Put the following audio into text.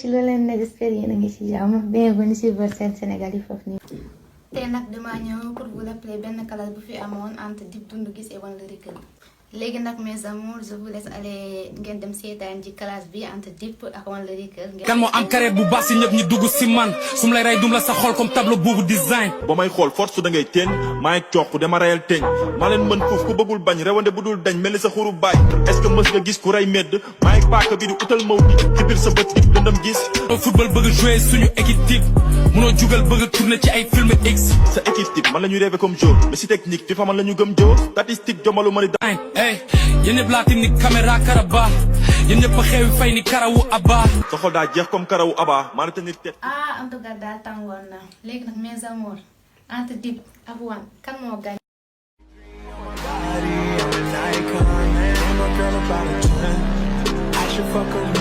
ci loolu leen ne j'espère yéen a ngi ci jàmm bienvenue sur votre chaîne Sénégal yi foofu nii. tey nag damaa ñëw pour vous rappeler benn classe bu fi amoon entre Dip Doundou Guiss et One Lyrical léegi nag mes amours je vous laisse aller ngeen dem seetaan ci classe bi entre Dip ak One Lyrical. kan moo am carrière bu baax si ñëpp ñi dugg si man su ma lay rey dum la sa xol comme tableau boobu design. ba may xool force da ngay teen maa ngi coox dama reyal teeñ maa leen mën fuuf ku bëggul bañ rewande bu dul dañ mel ni sa xuru baay est-ce que mës nga gis ku rey medd maa ngi paaka bi di utal maw di ci biir sa bët Dip dëndam gis. football bëgg jouer suñu équipe type munoo jugal bëgg tourner ci ay film X. sa équipe type man la ñuy rêvé comme jour mais si technique FIFA man la ñu gëm joo statistique jomalu ma ni da hey yéen ñëpp laa tim ni caméra karaba yéen ñëpp a xewi fay ni karawu abba. sa xol daa jeex comme karawu aba maa la tenir tête. en tout cas daal tàngoon na léegi nag mes amours entre Dip ak One kan moo gañ. I'm an icon, man. I'm a girl about a 10. I should fuck her.